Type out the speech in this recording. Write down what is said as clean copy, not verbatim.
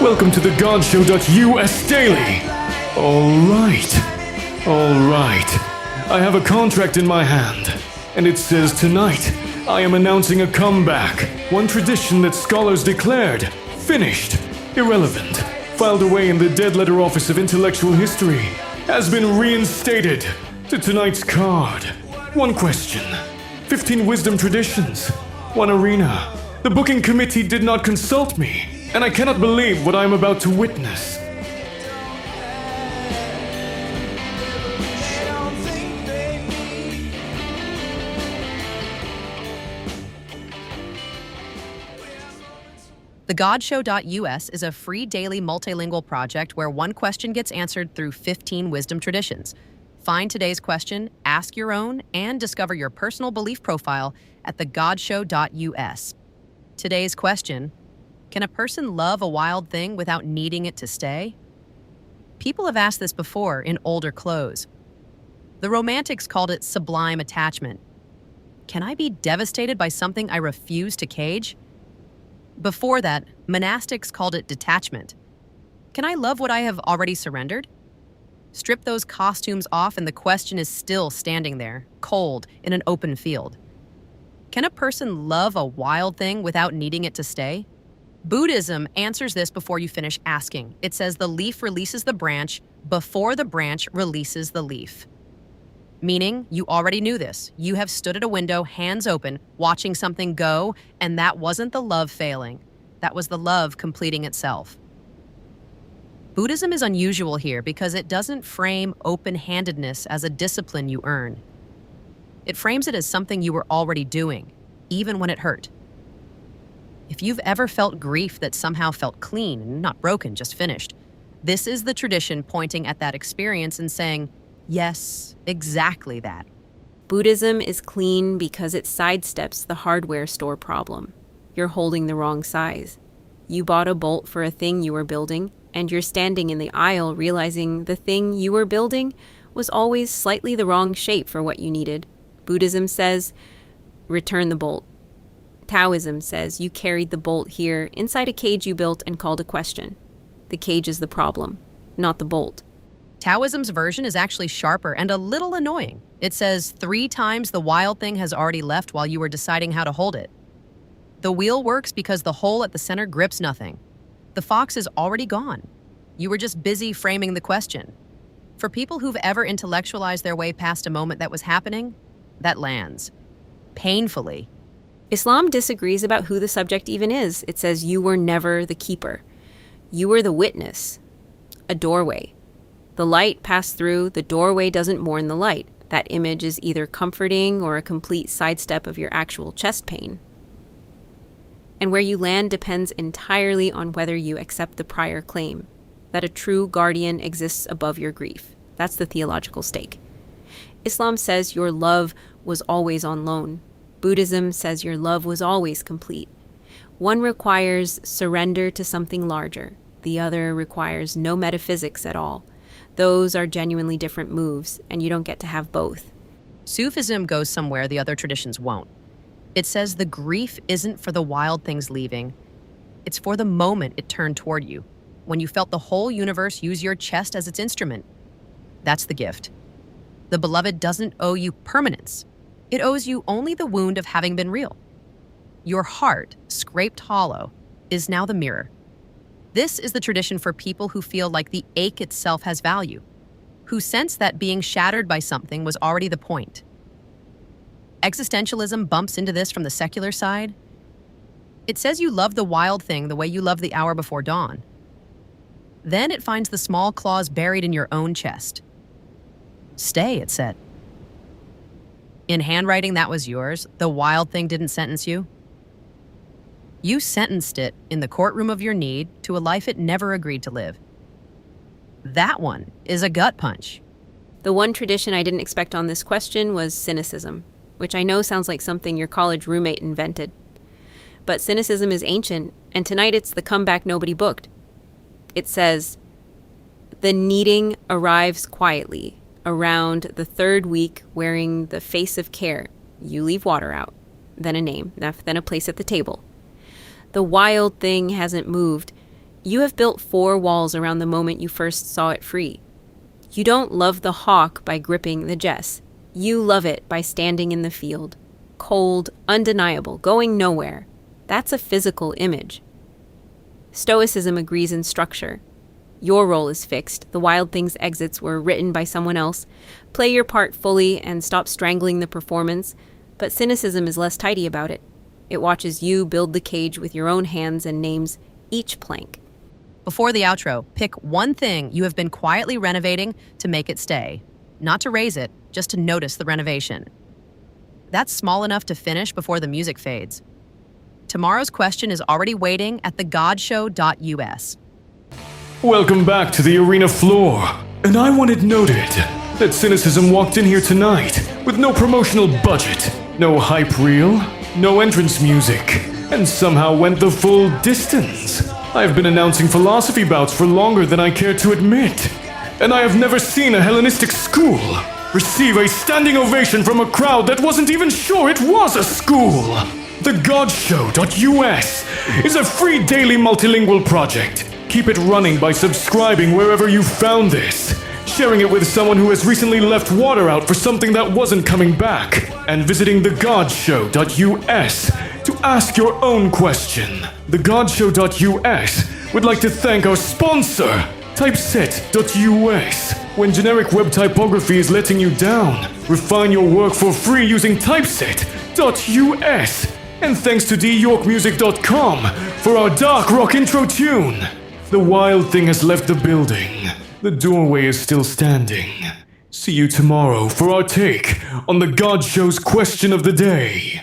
Welcome to the godshow.us daily. Alright. I have a contract in my hand, and it says tonight I am announcing a comeback. One tradition that scholars declared finished, irrelevant, filed away in the dead letter office of intellectual history, has been reinstated to tonight's card. One question, 15 wisdom traditions, one arena. The booking committee did not consult me, and I cannot believe what I am about to witness. The godshow.us is a free daily multilingual project where one question gets answered through 15 wisdom traditions. Find today's question, ask your own, and discover your personal belief profile at thegodshow.us. Today's question: can a person love a wild thing without needing it to stay? People have asked this before in older clothes. The Romantics called it sublime attachment. Can I be devastated by something I refuse to cage? Before that, monastics called it detachment. Can I love what I have already surrendered? Strip those costumes off and the question is still standing there, cold, in an open field. Can a person love a wild thing without needing it to stay? Buddhism answers this before you finish asking. It says the leaf releases the branch before the branch releases the leaf. Meaning, you already knew this. You have stood at a window, hands open, watching something go, and that wasn't the love failing. That was the love completing itself. Buddhism is unusual here because it doesn't frame open-handedness as a discipline you earn. It frames it as something you were already doing, even when it hurt. If you've ever felt grief that somehow felt clean, not broken, just finished, this is the tradition pointing at that experience and saying, yes, exactly that. Buddhism is clean because it sidesteps the hardware store problem. You're holding the wrong size. You bought a bolt for a thing you were building, and you're standing in the aisle realizing the thing you were building was always slightly the wrong shape for what you needed. Buddhism says, return the bolt. Taoism says you carried the bolt here inside a cage you built and called a question. The cage is the problem, not the bolt. Taoism's version is actually sharper and a little annoying. It says 3 times the wild thing has already left while you were deciding how to hold it. The wheel works because the hole at the center grips nothing. The fox is already gone. You were just busy framing the question. For people who've ever intellectualized their way past a moment that was happening, that lands. Painfully. Islam disagrees about who the subject even is. It says you were never the keeper. You were the witness. A doorway. The light passed through, the doorway doesn't mourn the light. That image is either comforting or a complete sidestep of your actual chest pain. And where you land depends entirely on whether you accept the prior claim, that a true guardian exists above your grief. That's the theological stake. Islam says your love was always on loan. Buddhism says your love was always complete. One requires surrender to something larger. The other requires no metaphysics at all. Those are genuinely different moves, and you don't get to have both. Sufism goes somewhere the other traditions won't. It says the grief isn't for the wild things leaving. It's for the moment it turned toward you, when you felt the whole universe use your chest as its instrument. That's the gift. The beloved doesn't owe you permanence. It owes you only the wound of having been real. Your heart, scraped hollow, is now the mirror. This is the tradition for people who feel like the ache itself has value, who sense that being shattered by something was already the point. Existentialism bumps into this from the secular side. It says you love the wild thing the way you love the hour before dawn. Then it finds the small claws buried in your own chest. Stay, it said. In handwriting that was yours, the wild thing didn't sentence you. You sentenced it in the courtroom of your need to a life it never agreed to live. That one is a gut punch. The one tradition I didn't expect on this question was cynicism, which I know sounds like something your college roommate invented. But cynicism is ancient, and tonight it's the comeback nobody booked. It says, the needing arrives quietly, around the 3rd week wearing the face of care. You leave water out, then a name, then a place at the table. The wild thing hasn't moved. You have built 4 walls around the moment you first saw it free. You don't love the hawk by gripping the Jess. You love it by standing in the field. Cold, undeniable, going nowhere. That's a physical image. Stoicism agrees in structure. Your role is fixed. The Wild Things exits were written by someone else. Play your part fully and stop strangling the performance. But cynicism is less tidy about it. It watches you build the cage with your own hands and names each plank. Before the outro, pick one thing you have been quietly renovating to make it stay. Not to raise it, just to notice the renovation. That's small enough to finish before the music fades. Tomorrow's question is already waiting at thegodshow.us. Welcome back to the arena floor. And I want it noted that Cynicism walked in here tonight with no promotional budget, no hype reel, no entrance music, and somehow went the full distance. I've been announcing philosophy bouts for longer than I care to admit. And I have never seen a Hellenistic school receive a standing ovation from a crowd that wasn't even sure it was a school. TheGodShow.us is a free daily multilingual project. Keep it running by subscribing wherever you found this, sharing it with someone who has recently left water out for something that wasn't coming back, and visiting TheGodShow.us to ask your own question. TheGodShow.us would like to thank our sponsor, Typeset.us. When generic web typography is letting you down, refine your work for free using Typeset.us. And thanks to dyorkmusic.com for our dark rock intro tune. The Wild Thing has left the building. The doorway is still standing. See you tomorrow for our take on the God Show's question of the day.